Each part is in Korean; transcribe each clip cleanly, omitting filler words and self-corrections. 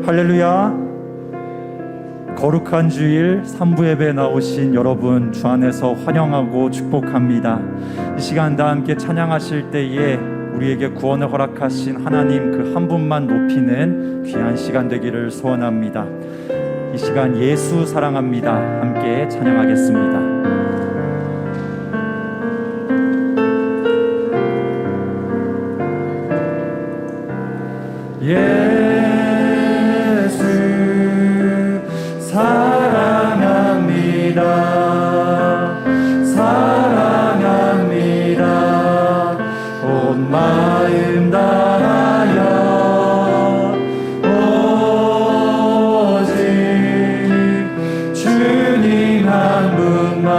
할렐루야. 거룩한 주일 3부 예배에 나오신 여러분 주 안에서 환영하고 축복합니다. 이 시간 다 함께 찬양하실 때에 우리에게 구원을 허락하신 하나님 그 한 분만 높이는 귀한 시간 되기를 소원합니다. 이 시간 예수 사랑합니다. 함께 찬양하겠습니다. 예수 사랑합니다. 사랑합니다. 온 마음 다하여 오직 주님 한 분만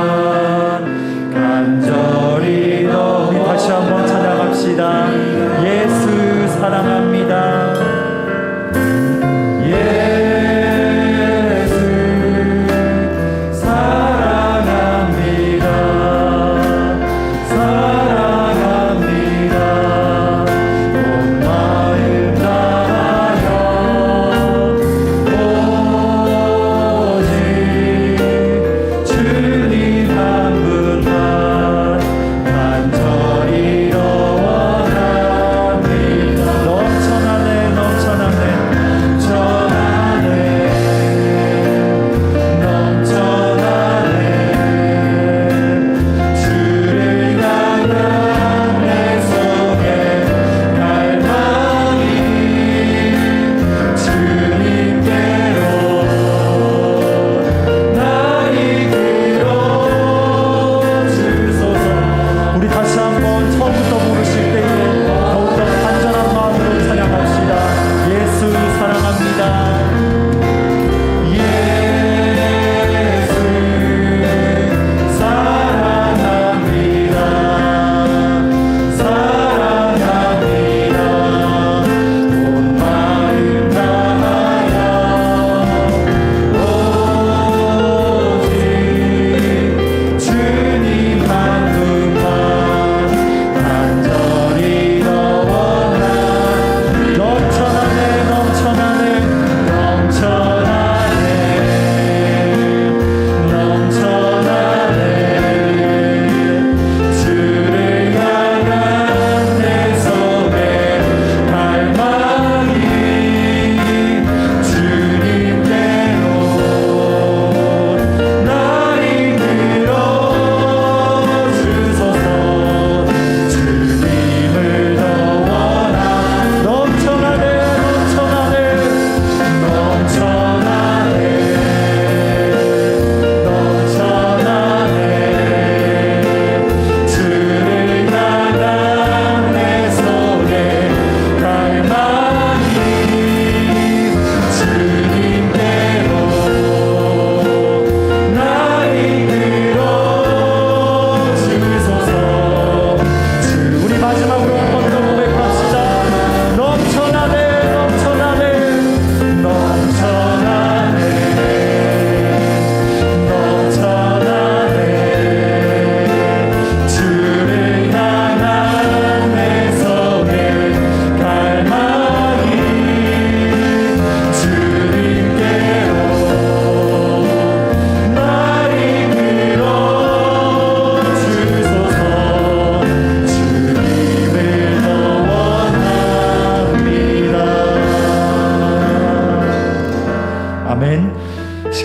간절히 우리 다시 한번 찬양합시다. 예수 사랑합니다.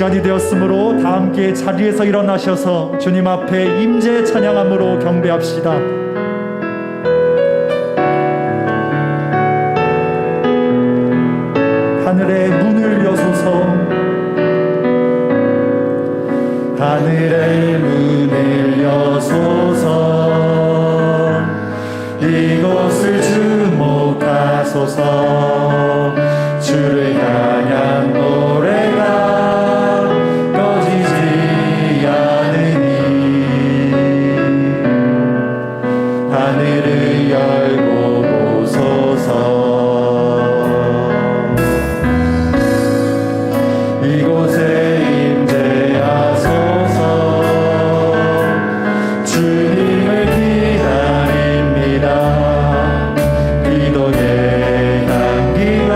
시간이 되었으므로 다 함께 자리에서 일어나셔서 주님 앞에 임재 찬양함으로 경배합시다. 하늘의 문을 여소서. 하늘의 문을 여소서. 이곳을 주목하소서. 주를 향한 노래가 하늘을 열고 보소서. 이곳에 임재하소서. 주님을 기다립니다. 기도의 향기가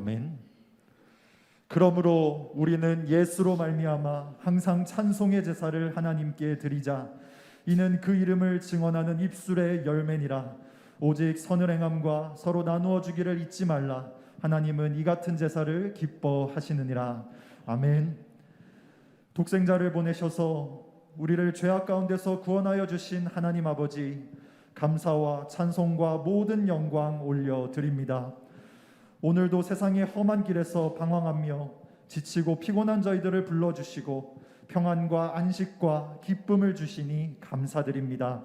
아멘. 그러므로 우리는 예수로 말미암아 항상 찬송의 제사를 하나님께 드리자. 이는 그 이름을 증언하는 입술의 열매니라. 오직 선을 행함과 서로 나누어 주기를 잊지 말라. 하나님은 이 같은 제사를 기뻐하시느니라. 아멘. 독생자를 보내셔서 우리를 죄악 가운데서 구원하여 주신 하나님 아버지, 감사와 찬송과 모든 영광 올려드립니다. 오늘도 세상의 험한 길에서 방황하며 지치고 피곤한 저희들을 불러주시고 평안과 안식과 기쁨을 주시니 감사드립니다.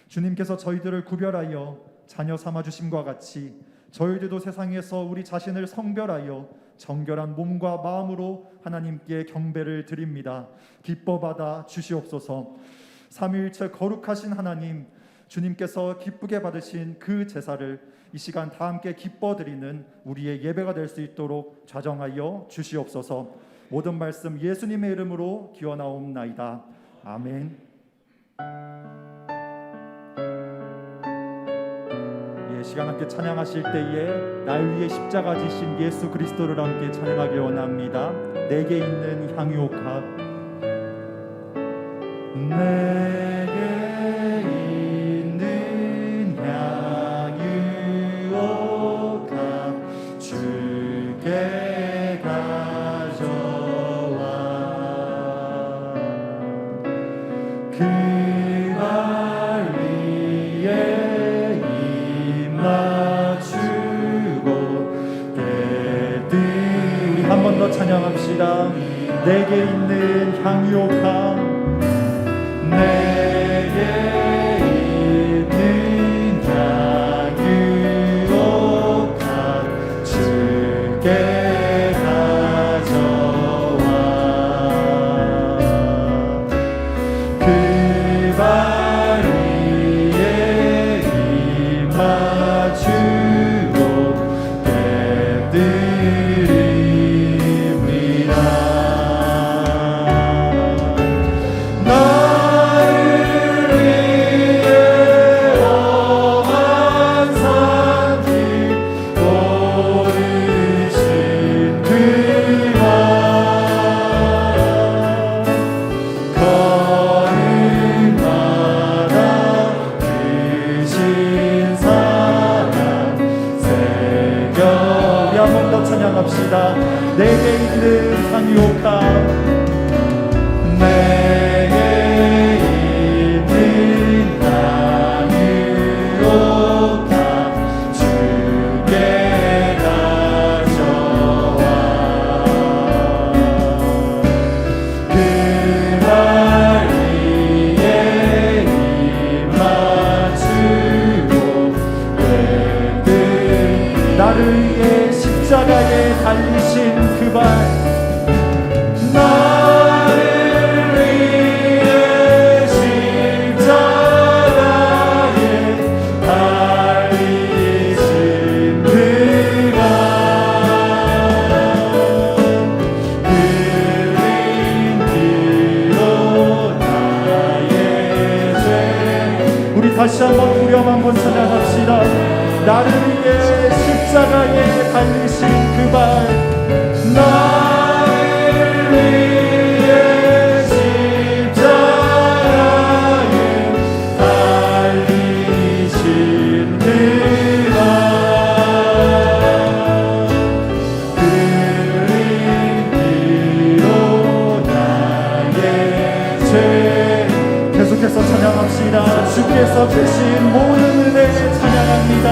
주님께서 저희들을 구별하여 자녀 삼아주심과 같이 저희들도 세상에서 우리 자신을 성별하여 정결한 몸과 마음으로 하나님께 경배를 드립니다. 기뻐받아 주시옵소서. 삼위일체 거룩하신 하나님, 주님께서 기쁘게 받으신 그 제사를 이 시간 다 함께 기뻐드리는 우리의 예배가 될 수 있도록 좌정하여 주시옵소서. 모든 말씀 예수님의 이름으로 기원하옵나이다. 아멘. 시간 함께 찬양하실 때에 날 위해 십자가 지신 예수 그리스도를 함께 찬양하길 원합니다. 내게 있는 향유옥합. 내게 있는 향유옥합 주께 가져와 그발 위에 한 번 더 찬양합시다. 내게 있는 향유옥합. 내게 있는 향유옥합 주께 가져와 그발 위에 입 맞추고 찬양합시다. 내게 있는 향유옥합. 내게 있는 향유옥합 주께 가져와 그발 위에 입 맞추고 나를 위해 십자가에 달리신 그발 나를 위해 십자가에 달리신 그발 흘린 피로 나의 죄. 우리 다시 한번 후렴 한번 찬양합시다. 나를 위해 십자가에 달리신 그발 나를 위해 십자가에 달리신 그발 흘린 피로 나의 죄. 계속해서 찬양합시다. 주께서 주신 모든 은혜 찬양합니다.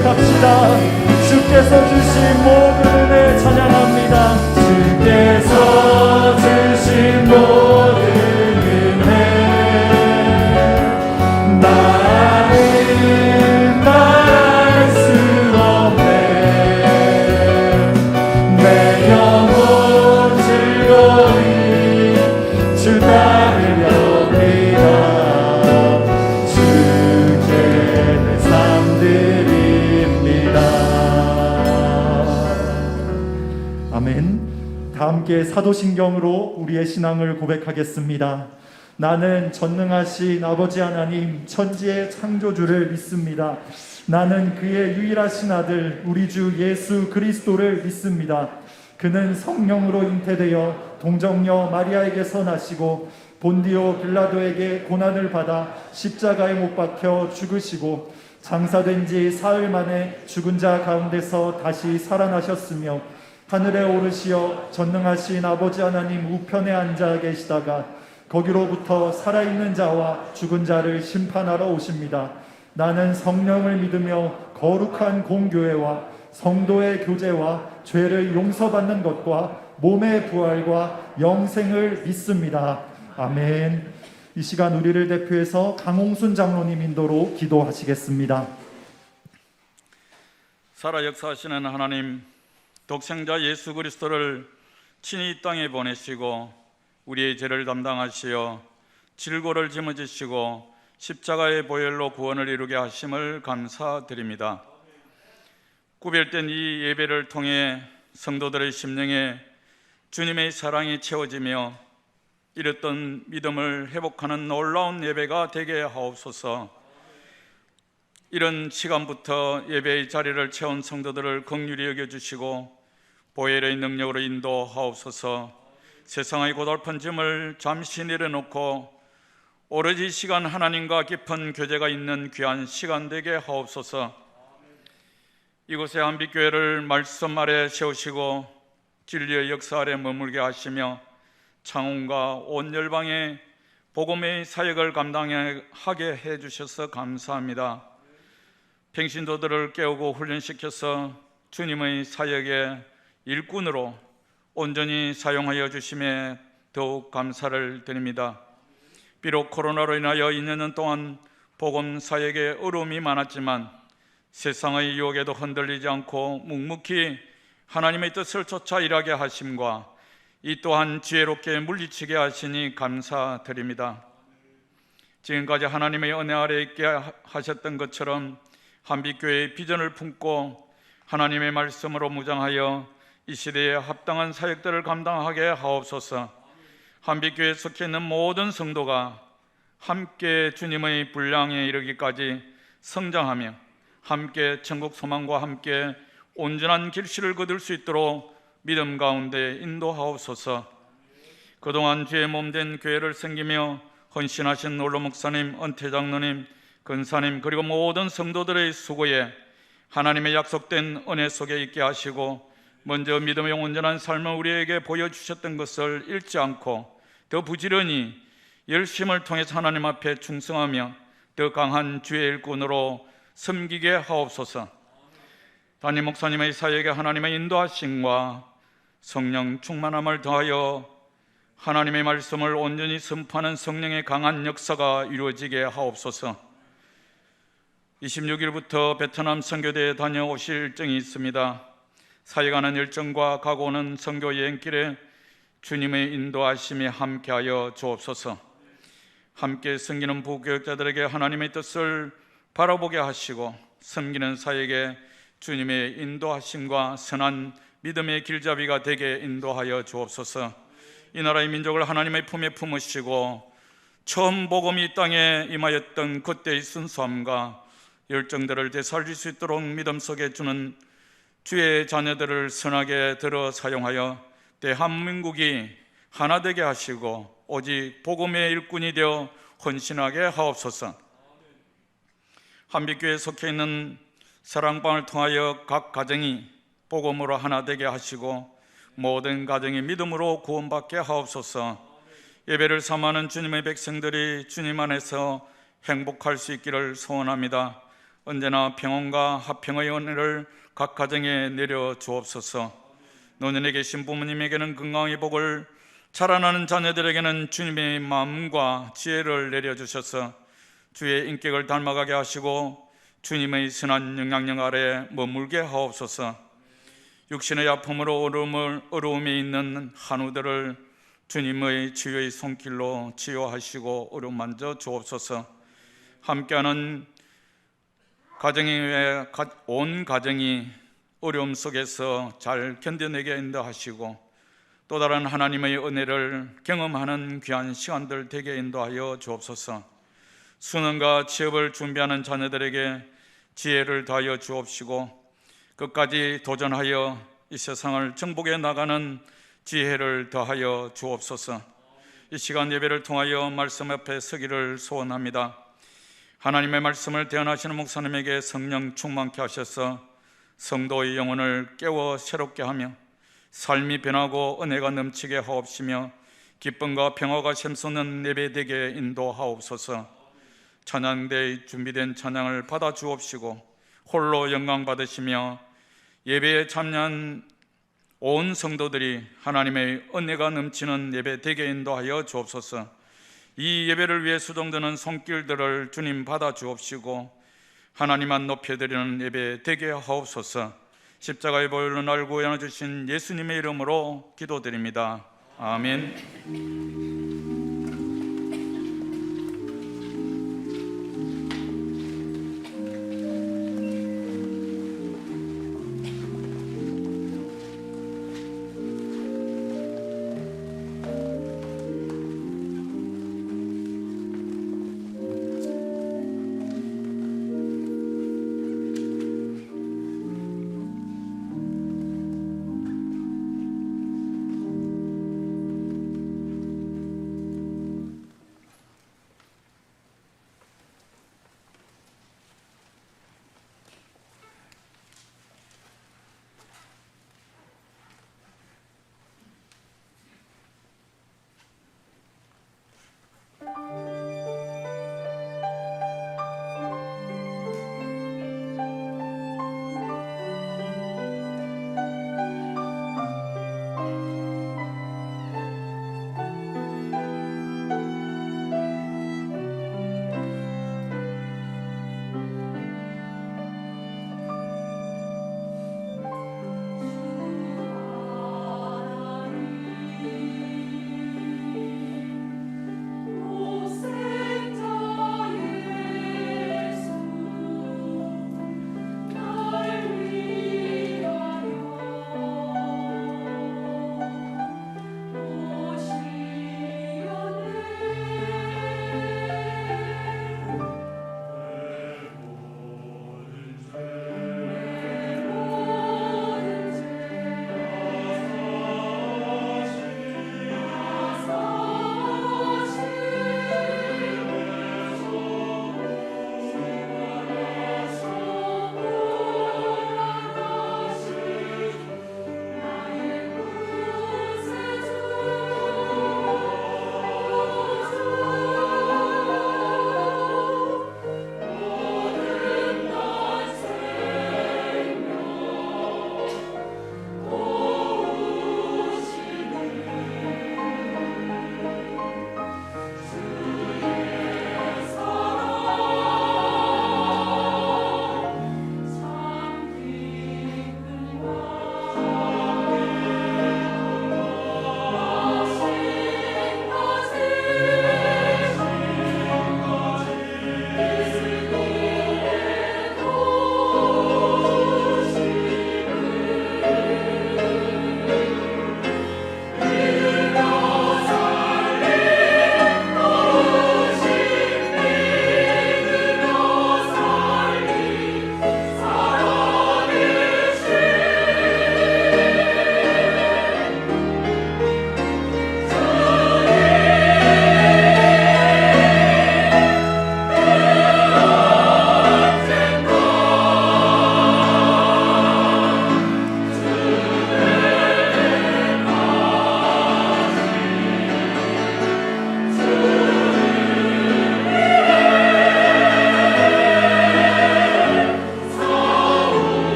고백합시다. 주께서 주신 모든 은혜 찬양합니다. 주께서 주신 모든 은혜 나는 말할 수 없네. 내 영혼 즐거이 주 따르렵니다. 주께 내 삶 드립니다. 아멘. 다 함께 사도신경으로 우리의 신앙을 고백하겠습니다. 나는 전능하신 아버지 하나님 천지의 창조주를 믿습니다. 나는 그의 유일하신 아들 우리 주 예수 그리스도를 믿습니다. 그는 성령으로 잉태되어 동정녀 마리아에게서 나시고 본디오 빌라도에게 고난을 받아 십자가에 못 박혀 죽으시고 장사된 지 사흘 만에 죽은 자 가운데서 다시 살아나셨으며 하늘에 오르시어 전능하신 아버지 하나님 우편에 앉아 계시다가 거기로부터 살아있는 자와 죽은 자를 심판하러 오십니다. 나는 성령을 믿으며 거룩한 공교회와 성도의 교제와 죄를 용서받는 것과 몸의 부활과 영생을 믿습니다. 아멘. 이 시간 우리를 대표해서 강홍순 장로님 인도로 기도하시겠습니다. 살아 역사하시는 하나님, 독생자 예수 그리스도를 친히 이 땅에 보내시고 우리의 죄를 담당하시어 질고를 짊어지시고 십자가의 보혈로 구원을 이루게 하심을 감사드립니다. 구별된 이 예배를 통해 성도들의 심령에 주님의 사랑이 채워지며 잃었던 믿음을 회복하는 놀라운 예배가 되게 하옵소서. 이런 시간부터 예배의 자리를 채운 성도들을 긍휼히 여겨주시고 보혈의 능력으로 인도하옵소서. 세상의 고달픈 짐을 잠시 내려놓고 오로지 이 시간 하나님과 깊은 교제가 있는 귀한 시간 되게 하옵소서. 이곳에 한빛교회를 말씀 아래 세우시고 진리의 역사 아래 머물게 하시며 창원과 온 열방의 복음의 사역을 감당하게 해주셔서 감사합니다. 평신도들을 깨우고 훈련시켜서 주님의 사역의 일꾼으로 온전히 사용하여 주심에 더욱 감사를 드립니다. 비록 코로나로 인하여 2년 동안 복음 사역에 어려움이 많았지만 세상의 유혹에도 흔들리지 않고 묵묵히 하나님의 뜻을 쫓아 일하게 하심과 이 또한 지혜롭게 물리치게 하시니 감사드립니다. 지금까지 하나님의 은혜 아래 있게 하셨던 것처럼 한빛교회의 비전을 품고 하나님의 말씀으로 무장하여 이 시대에 합당한 사역들을 감당하게 하옵소서. 한빛교회에 속해 있는 모든 성도가 함께 주님의 분량에 이르기까지 성장하며 함께 천국 소망과 함께 온전한 길실을 거둘 수 있도록 믿음 가운데 인도하옵소서. 그동안 주의 몸된 교회를 섬기며 헌신하신 놀로 목사님, 은퇴 장로님, 근사님 그리고 모든 성도들의 수고에 하나님의 약속된 은혜 속에 있게 하시고 먼저 믿음의 온전한 삶을 우리에게 보여주셨던 것을 잃지 않고 더 부지런히 열심을 통해서 하나님 앞에 충성하며 더 강한 주의 일꾼으로 섬기게 하옵소서. 담임 목사님의 사역에 하나님의 인도하심과 성령 충만함을 더하여 하나님의 말씀을 온전히 선포하는 성령의 강한 역사가 이루어지게 하옵소서. 26일부터 베트남 선교대에 다녀오실 일정이 있습니다. 사역하는 일정과 가고 오는 선교 여행길에 주님의 인도하심이 함께하여 주옵소서. 함께 섬기는 부교육자들에게 하나님의 뜻을 바라보게 하시고 섬기는 사역에 주님의 인도하심과 선한 믿음의 길잡이가 되게 인도하여 주옵소서. 이 나라의 민족을 하나님의 품에 품으시고 처음 복음이 이 땅에 임하였던 그때의 순수함과 열정들을 되살릴 수 있도록 믿음 속에 주는 주의 자녀들을 선하게 들어 사용하여 대한민국이 하나 되게 하시고 오직 복음의 일꾼이 되어 헌신하게 하옵소서. 한빛교회에 속해 있는 사랑방을 통하여 각 가정이 복음으로 하나 되게 하시고 모든 가정이 믿음으로 구원받게 하옵소서. 예배를 삼하는 주님의 백성들이 주님 안에서 행복할 수 있기를 소원합니다. 언제나 평온과 화평의 은혜를 각 가정에 내려 주옵소서. 노년에 계신 부모님에게는 건강의 복을, 자라나는 자녀들에게는 주님의 마음과 지혜를 내려주셔서 주의 인격을 닮아가게 하시고 주님의 선한 영향력 아래 머물게 하옵소서. 육신의 아픔으로 어려움에 있는 한우들을 주님의 치유의 손길로 치유하시고 어루만져 주옵소서. 함께하는 온 가정이 어려움 속에서 잘 견뎌내게 인도하시고 또 다른 하나님의 은혜를 경험하는 귀한 시간들 되게 인도하여 주옵소서. 수능과 취업을 준비하는 자녀들에게 지혜를 더하여 주옵시고 끝까지 도전하여 이 세상을 정복해 나가는 지혜를 더하여 주옵소서. 이 시간 예배를 통하여 말씀 앞에 서기를 소원합니다. 하나님의 말씀을 대언하시는 목사님에게 성령 충만케 하셔서 성도의 영혼을 깨워 새롭게 하며 삶이 변하고 은혜가 넘치게 하옵시며 기쁨과 평화가 샘솟는 예배되게 인도하옵소서. 찬양대에 준비된 찬양을 받아 주옵시고 홀로 영광 받으시며 예배에 참여한 온 성도들이 하나님의 은혜가 넘치는 예배 되게 인도하여 주옵소서. 이 예배를 위해 수정되는 손길들을 주님 받아 주옵시고 하나님만 높여드리는 예배 되게 하옵소서. 십자가의 보혈로 날 구원해 주신 예수님의 이름으로 기도드립니다. 아멘.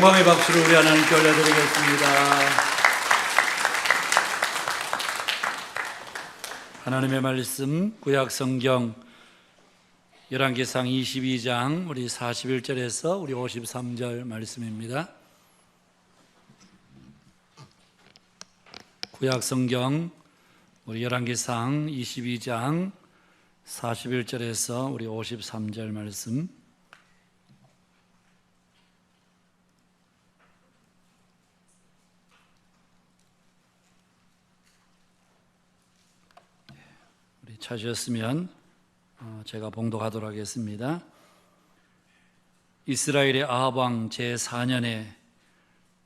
영광의 박수를 우리 하나님께 올려드리겠습니다. 하나님의 말씀 구약 성경 열왕기상 22장 우리 41절에서 우리 53절 말씀입니다. 구약 성경 우리 열왕기상 22장 41절에서 우리 53절 말씀. 우리 찾으셨으면 제가 봉독하도록 하겠습니다. 이스라엘의 아합 왕 제4년에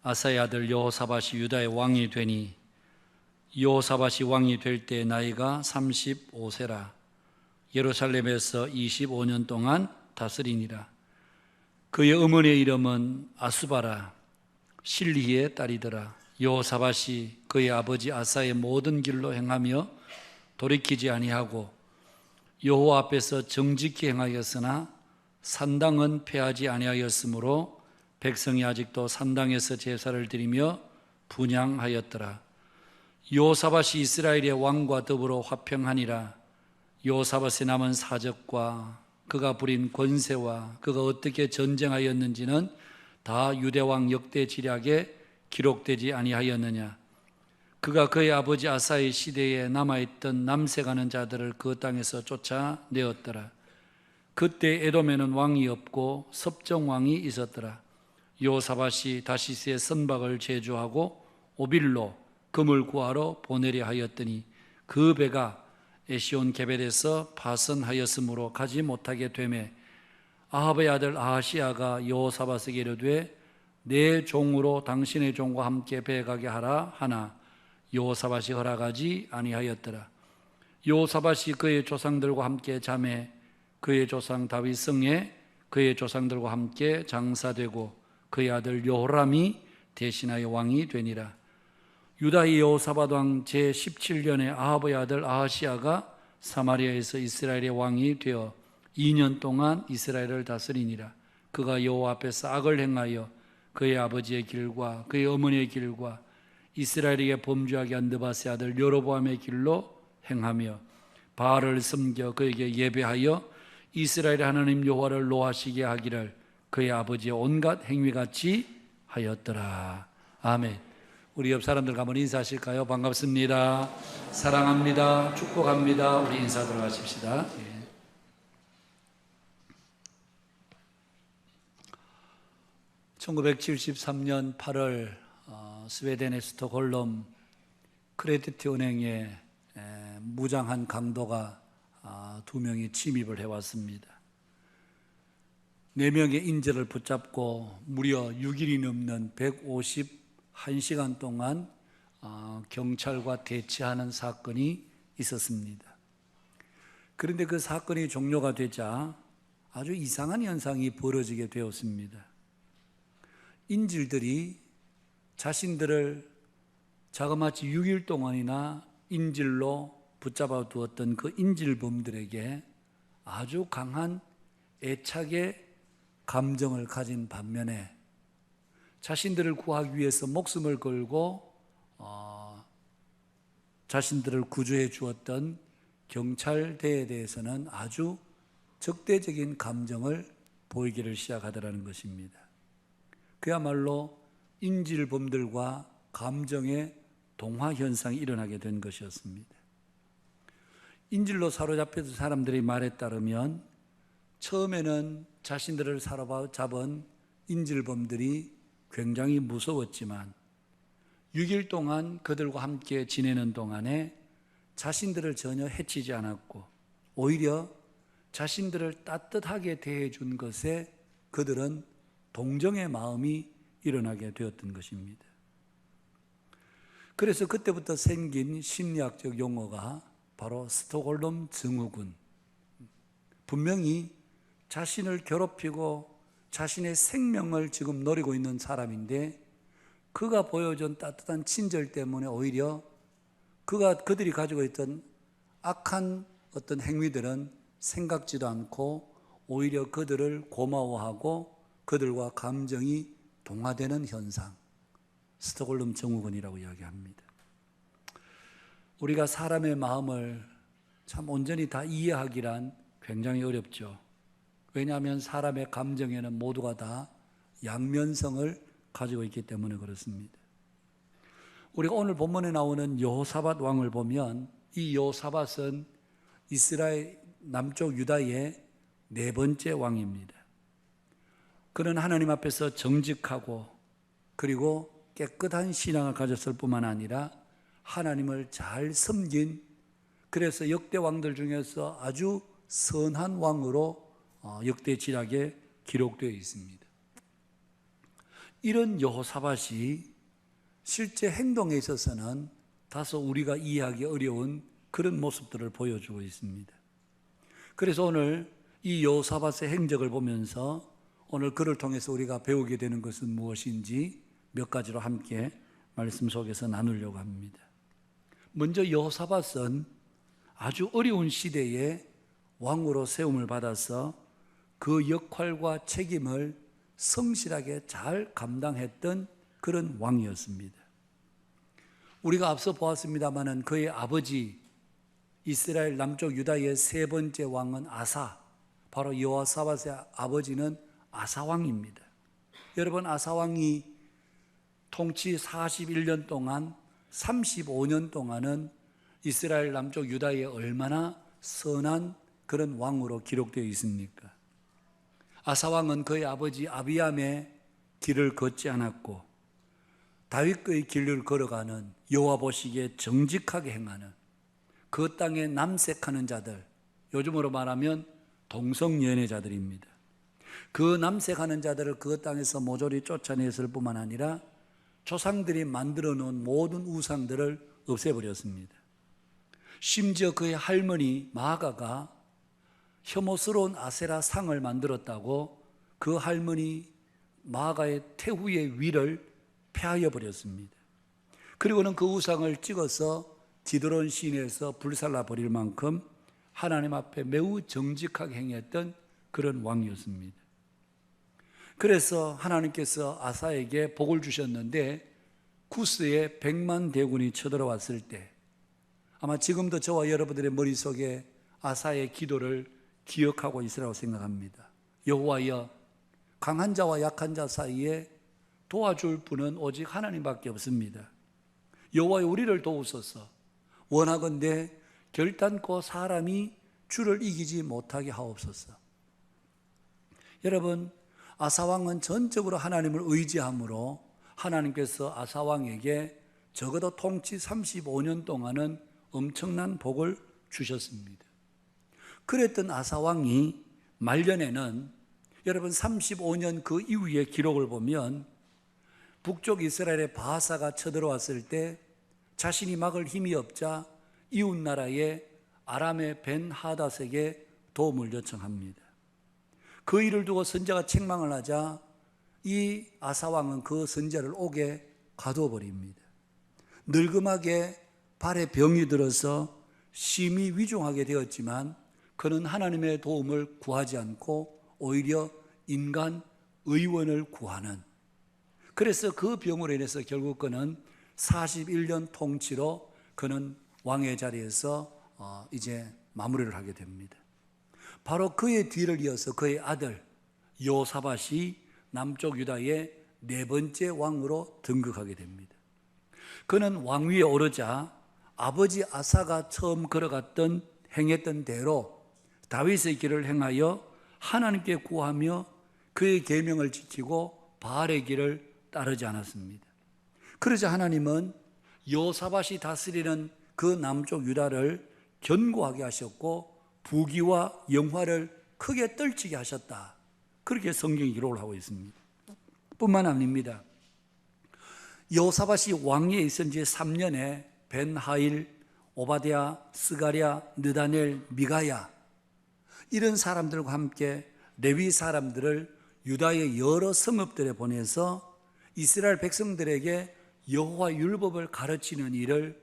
아사의 아들 여호사밧이 유다의 왕이 되니 여호사밧이 왕이 될 때 나이가 35세라. 예루살렘에서 25년 동안 다스리니라. 그의 어머니의 이름은 아수바라 실리의 딸이더라. 여호사밧이 그의 아버지 아사의 모든 길로 행하며 돌이키지 아니하고 여호와 앞에서 정직히 행하였으나 산당은 폐하지 아니하였으므로 백성이 아직도 산당에서 제사를 드리며 분향하였더라. 여호사밧이 이스라엘의 왕과 더불어 화평하니라. 여호사밧의 남은 사적과 그가 부린 권세와 그가 어떻게 전쟁하였는지는 다 유대왕 역대 지략에 기록되지 아니하였느냐. 그가 그의 아버지 아사의 시대에 남아있던 남색하는 자들을 그 땅에서 쫓아내었더라. 그때 에돔에는 왕이 없고 섭정왕이 있었더라. 여호사밧이 다시스의 선박을 제주하고 오빌로 금을 구하러 보내려 하였더니 그 배가 에시온 게벨에서 파선하였으므로 가지 못하게 되매 아합의 아들 아하시야가 여호사밧에게 이르되 내 종으로 당신의 종과 함께 배에 가게 하라 하나 여호사밧이 허락하지 아니하였더라. 여호사밧이 그의 조상들과 함께 잠에 그의 조상 다윗 성에 그의 조상들과 함께 장사되고 그의 아들 여호람이 대신하여 왕이 되니라. 유다의 여호사밧 왕 제17년에 아합의 아들 아하시야가 사마리아에서 이스라엘의 왕이 되어 2년 동안 이스라엘을 다스리니라. 그가 여호와 앞에서 악을 행하여 그의 아버지의 길과 그의 어머니의 길과 이스라엘에게 범죄하게 한 느바세 아들 여로보암의 길로 행하며 바알을 섬겨 그에게 예배하여 이스라엘의 하나님 여호와를 노하시게 하기를 그의 아버지의 온갖 행위같이 하였더라. 아멘. 우리 옆 사람들과 한번 인사하실까요? 반갑습니다. 사랑합니다. 축복합니다. 우리 인사 들어가십시다. 1973년 8월 스웨덴의 스톡홀름 크레디트 은행에 무장한 강도가 2명이 침입을 해왔습니다. 4명의 인질을 붙잡고 무려 6일이 넘는 151시간 동안 경찰과 대치하는 사건이 있었습니다. 그런데 그 사건이 종료가 되자 아주 이상한 현상이 벌어지게 되었습니다. 인질들이 자신들을 자그마치 6일 동안이나 인질로 붙잡아 두었던 그 인질범들에게 아주 강한 애착의 감정을 가진 반면에 자신들을 구하기 위해서 목숨을 걸고 자신들을 구조해 주었던 경찰대에 대해서는 아주 적대적인 감정을 보이기를 시작하더라는 것입니다. 그야말로 인질범들과 감정의 동화 현상이 일어나게 된 것이었습니다. 인질로 사로잡힌 사람들의 말에 따르면 처음에는 자신들을 사로잡은 인질범들이 굉장히 무서웠지만 6일 동안 그들과 함께 지내는 동안에 자신들을 전혀 해치지 않았고 오히려 자신들을 따뜻하게 대해준 것에 그들은 동정의 마음이 일어나게 되었던 것입니다. 그래서 그때부터 생긴 심리학적 용어가 바로 스톡홀름 증후군. 분명히 자신을 괴롭히고 자신의 생명을 지금 노리고 있는 사람인데 그가 보여준 따뜻한 친절 때문에 오히려 그들이 가지고 있던 악한 어떤 행위들은 생각지도 않고 오히려 그들을 고마워하고 그들과 감정이 동화되는 현상, 스톡홀름 증후군이라고 이야기합니다. 우리가 사람의 마음을 참 온전히 다 이해하기란 굉장히 어렵죠. 왜냐하면 사람의 감정에는 모두가 다 양면성을 가지고 있기 때문에 그렇습니다. 우리가 오늘 본문에 나오는 여호사밧 왕을 보면 이 여호사밧은 이스라엘 남쪽 유다의 네 번째 왕입니다. 그는 하나님 앞에서 정직하고 그리고 깨끗한 신앙을 가졌을 뿐만 아니라 하나님을 잘 섬긴, 그래서 역대 왕들 중에서 아주 선한 왕으로 역대 지략에 기록되어 있습니다. 이런 여호사밧이 실제 행동에 있어서는 다소 우리가 이해하기 어려운 그런 모습들을 보여주고 있습니다. 그래서 오늘 이 여호사밧의 행적을 보면서 오늘 그를 통해서 우리가 배우게 되는 것은 무엇인지 몇 가지로 함께 말씀 속에서 나누려고 합니다. 먼저 여호사밧은 아주 어려운 시대에 왕으로 세움을 받아서 그 역할과 책임을 성실하게 잘 감당했던 그런 왕이었습니다. 우리가 앞서 보았습니다마는 그의 아버지 이스라엘 남쪽 유다의 세 번째 왕은 아사, 바로 여호사밧의 아버지는 아사왕입니다. 여러분, 아사왕이 통치 41년 동안 35년 동안은 이스라엘 남쪽 유다에 얼마나 선한 그런 왕으로 기록되어 있습니까? 아사왕은 그의 아버지 아비암의 길을 걷지 않았고 다윗의 길을 걸어가는, 여호와 보시기에 정직하게 행하는, 그 땅에 남색하는 자들, 요즘으로 말하면 동성연애자들입니다. 그 남색하는 자들을 그 땅에서 모조리 쫓아냈을 뿐만 아니라 조상들이 만들어 놓은 모든 우상들을 없애버렸습니다. 심지어 그의 할머니 마아가가 혐오스러운 아세라 상을 만들었다고 그 할머니 마아가의 태후의 위를 폐하여 버렸습니다. 그리고는 그 우상을 찍어서 디드론 시내에서 불살라 버릴 만큼 하나님 앞에 매우 정직하게 행했던 그런 왕이었습니다. 그래서 하나님께서 아사에게 복을 주셨는데 구스에 100만 대군이 쳐들어왔을 때 아마 지금도 저와 여러분들의 머릿속에 아사의 기도를 기억하고 있으라고 생각합니다. 여호와여, 강한 자와 약한 자 사이에 도와줄 분은 오직 하나님밖에 없습니다. 여호와여, 우리를 도우소서. 원하건대 결단코 사람이 주를 이기지 못하게 하옵소서. 여러분, 아사왕은 전적으로 하나님을 의지함으로 하나님께서 아사왕에게 적어도 통치 35년 동안은 엄청난 복을 주셨습니다. 그랬던 아사왕이 말년에는 여러분 35년 그 이후의 기록을 보면 북쪽 이스라엘의 바하사가 쳐들어왔을 때 자신이 막을 힘이 없자 이웃 나라의 아람의 벤 하닷에게 도움을 요청합니다. 그 일을 두고 선지자가 책망을 하자 이 아사왕은 그 선지자를 옥에 가두어 버립니다. 늙음하게 발에 병이 들어서 심히 위중하게 되었지만 그는 하나님의 도움을 구하지 않고 오히려 인간 의원을 구하는, 그래서 그 병으로 인해서 결국 그는 41년 통치로 그는 왕의 자리에서 이제 마무리를 하게 됩니다. 바로 그의 뒤를 이어서 그의 아들 여호사밧이 남쪽 유다의 네 번째 왕으로 등극하게 됩니다. 그는 왕위에 오르자 아버지 아사가 처음 걸어갔던 행했던 대로 다윗의 길을 행하여 하나님께 구하며 그의 계명을 지키고 바알의 길을 따르지 않았습니다. 그러자 하나님은 여호사밧이 다스리는 그 남쪽 유다를 견고하게 하셨고 부귀와 영화를 크게 떨치게 하셨다. 그렇게 성경이 기록을 하고 있습니다. 뿐만 아닙니다. 여호사밧이 왕위에 있은 지 3년에 벤하일, 오바댜, 스가랴, 느다넬, 미가야 이런 사람들과 함께 레위 사람들을 유다의 여러 성읍들에 보내서 이스라엘 백성들에게 여호와 율법을 가르치는 일을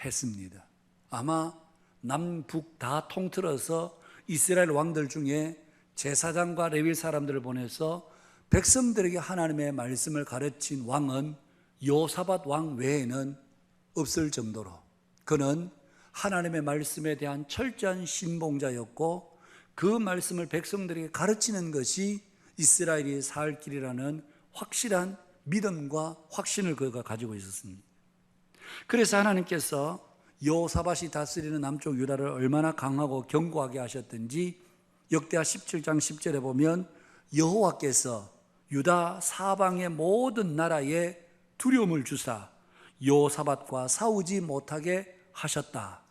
했습니다. 아마 남북 다 통틀어서 이스라엘 왕들 중에 제사장과 레위 사람들을 보내서 백성들에게 하나님의 말씀을 가르친 왕은 여호사밧 왕 외에는 없을 정도로 그는 하나님의 말씀에 대한 철저한 신봉자였고 그 말씀을 백성들에게 가르치는 것이 이스라엘이 살 길이라는 확실한 믿음과 확신을 그가 가지고 있었습니다. 그래서 하나님께서 여호사밧이 다스리는 남쪽 유다를 얼마나 강하고 견고하게 하셨든지 역대하 17장 10절에 보면 여호와께서 유다 사방의 모든 나라에 두려움을 주사 여호사밧과 싸우지 못하게 하셨다.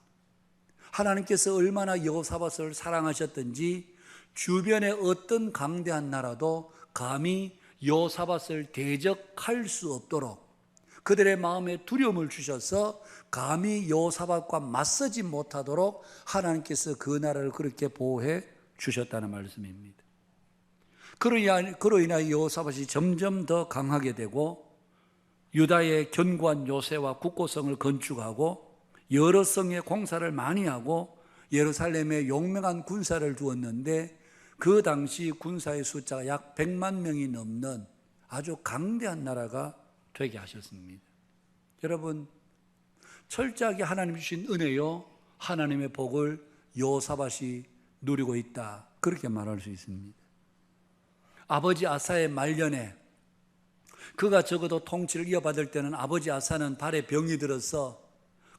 하나님께서 얼마나 여호사밧을 사랑하셨든지 주변의 어떤 강대한 나라도 감히 여호사밧을 대적할 수 없도록 그들의 마음에 두려움을 주셔서 감히 여호사밧과 맞서지 못하도록 하나님께서 그 나라를 그렇게 보호해 주셨다는 말씀입니다. 그로 인하여 여호사밧이 점점 더 강하게 되고 유다의 견고한 요새와 국고성을 건축하고 여러 성의 공사를 많이 하고 예루살렘에 용맹한 군사를 두었는데 그 당시 군사의 숫자가 약 100만 명이 넘는 아주 강대한 나라가 되게 하셨습니다. 여러분, 철저하게 하나님 주신 은혜요 하나님의 복을 여호사밧이 누리고 있다, 그렇게 말할 수 있습니다. 아버지 아사의 말년에 그가 적어도 통치를 이어받을 때는 아버지 아사는 발에 병이 들어서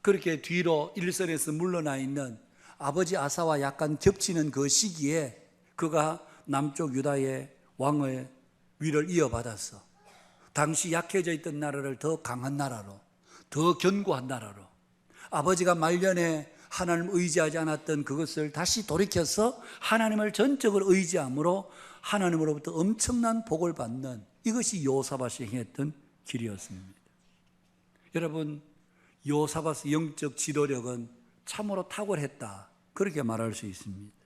그렇게 뒤로 일선에서 물러나 있는 아버지 아사와 약간 겹치는 그 시기에 그가 남쪽 유다의 왕의 위를 이어받았어. 당시 약해져 있던 나라를 더 강한 나라로, 더 견고한 나라로, 아버지가 말년에 하나님을 의지하지 않았던 그것을 다시 돌이켜서 하나님을 전적으로 의지함으로 하나님으로부터 엄청난 복을 받는, 이것이 여호사밧이 행했던 길이었습니다. 여러분, 여호사밧의 영적 지도력은 참으로 탁월했다, 그렇게 말할 수 있습니다.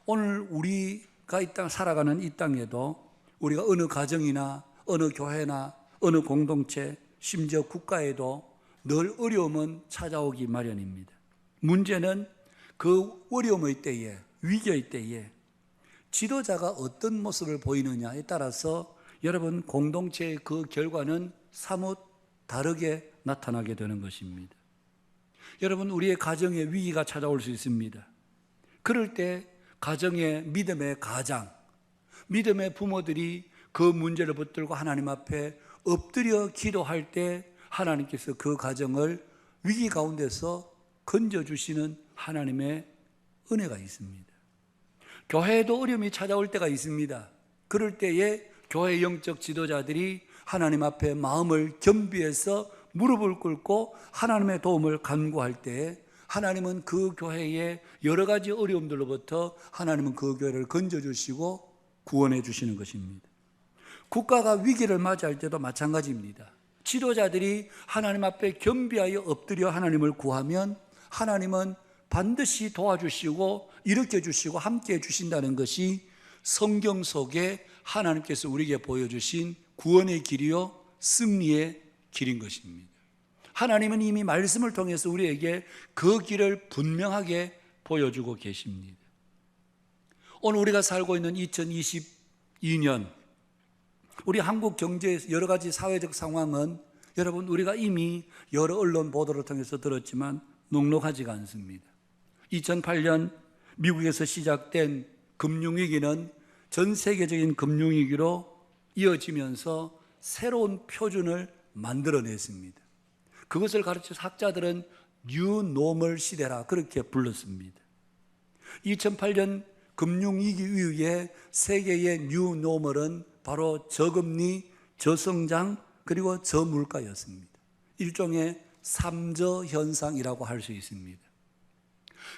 오늘 우리가 이 땅 살아가는 이 땅에도 우리가 어느 가정이나 어느 교회나 어느 공동체, 심지어 국가에도 늘 어려움은 찾아오기 마련입니다. 문제는 그 어려움의 때에, 위기의 때에 지도자가 어떤 모습을 보이느냐에 따라서 여러분 공동체의 그 결과는 사뭇 다르게 나타나게 되는 것입니다. 여러분, 우리의 가정에 위기가 찾아올 수 있습니다. 그럴 때 가정의 믿음의 가장, 믿음의 부모들이 그 문제를 붙들고 하나님 앞에 엎드려 기도할 때 하나님께서 그 가정을 위기 가운데서 건져주시는 하나님의 은혜가 있습니다. 교회에도 어려움이 찾아올 때가 있습니다. 그럴 때에 교회 영적 지도자들이 하나님 앞에 마음을 겸비해서 무릎을 꿇고 하나님의 도움을 간구할 때에 하나님은 그 교회의 여러 가지 어려움들로부터 하나님은 그 교회를 건져주시고 구원해 주시는 것입니다. 국가가 위기를 맞이할 때도 마찬가지입니다. 지도자들이 하나님 앞에 겸비하여 엎드려 하나님을 구하면 하나님은 반드시 도와주시고 일으켜주시고 함께해 주신다는 것이 성경 속에 하나님께서 우리에게 보여주신 구원의 길이요 승리의 길인 것입니다. 하나님은 이미 말씀을 통해서 우리에게 그 길을 분명하게 보여주고 계십니다. 오늘 우리가 살고 있는 2022년 우리 한국 경제의 여러 가지 사회적 상황은 여러분 우리가 이미 여러 언론 보도를 통해서 들었지만 녹록하지가 않습니다. 2008년 미국에서 시작된 금융위기는 전 세계적인 금융위기로 이어지면서 새로운 표준을 만들어냈습니다. 그것을 가르쳐서 학자들은 뉴노멀 시대라 그렇게 불렀습니다. 2008년 금융위기 이후에 세계의 뉴노멀은 바로 저금리, 저성장, 그리고 저물가였습니다. 일종의 3저 현상이라고 할 수 있습니다.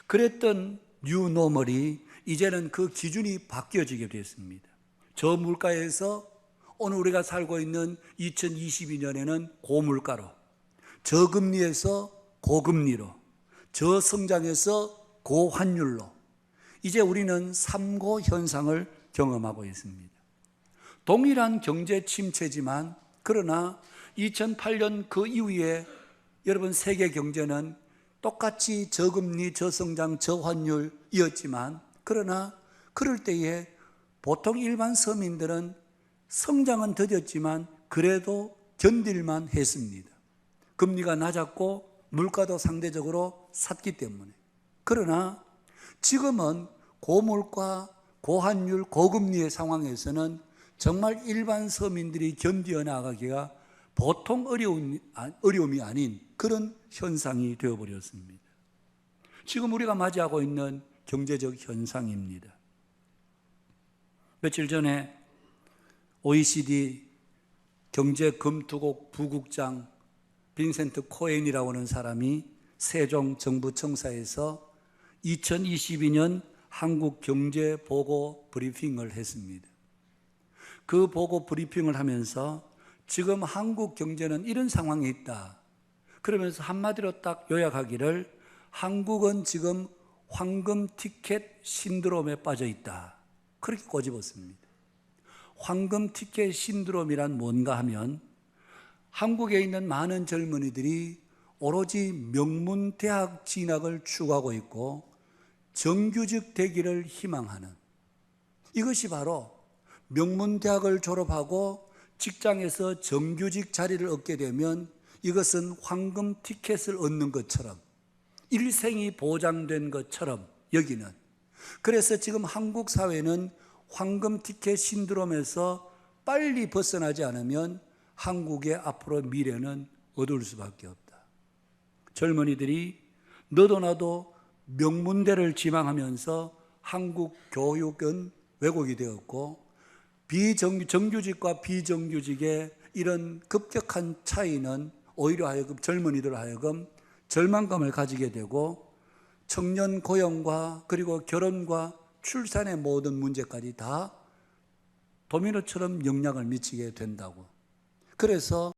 그랬던 뉴노멀이 이제는 그 기준이 바뀌어지게 됐습니다. 저물가에서 오늘 우리가 살고 있는 2022년에는 고물가로, 저금리에서 고금리로, 저성장에서 고환율로 이제 우리는 3고 현상을 경험하고 있습니다. 동일한 경제 침체지만 그러나 2008년 그 이후에 여러분 세계 경제는 똑같이 저금리, 저성장, 저환율이었지만 그러나 그럴 때에 보통 일반 서민들은 성장은 더뎠지만 그래도 견딜만 했습니다. 금리가 낮았고 물가도 상대적으로 샀기 때문에. 그러나 지금은 고물가, 고환율, 고금리의 상황에서는 정말 일반 서민들이 견디어 나가기가 보통 어려움이 아닌 그런 현상이 되어버렸습니다. 지금 우리가 맞이하고 있는 경제적 현상입니다. 며칠 전에 OECD 경제검토국 부국장 빈센트 코엔이라고 하는 사람이 세종정부청사에서 2022년 한국 경제 보고 브리핑을 했습니다. 그 보고 브리핑을 하면서 지금 한국 경제는 이런 상황에 있다. 그러면서 한마디로 딱 요약하기를 한국은 지금 황금 티켓 신드롬에 빠져 있다. 그렇게 꼬집었습니다. 황금 티켓 신드롬이란 뭔가 하면 한국에 있는 많은 젊은이들이 오로지 명문 대학 진학을 추구하고 있고 정규직 되기를 희망하는, 이것이 바로 명문 대학을 졸업하고 직장에서 정규직 자리를 얻게 되면 이것은 황금 티켓을 얻는 것처럼, 일생이 보장된 것처럼 여기는, 그래서 지금 한국 사회는 황금 티켓 신드롬에서 빨리 벗어나지 않으면 한국의 앞으로 미래는 어두울 수밖에 없다. 젊은이들이 너도 나도 명문대를 지망하면서 한국 교육은 왜곡이 되었고 정규직과 비정규직의 이런 급격한 차이는 오히려 하여금 젊은이들 하여금 절망감을 가지게 되고 청년 고용과 그리고 결혼과 출산의 모든 문제까지 다 도미노처럼 영향을 미치게 된다고. 그래서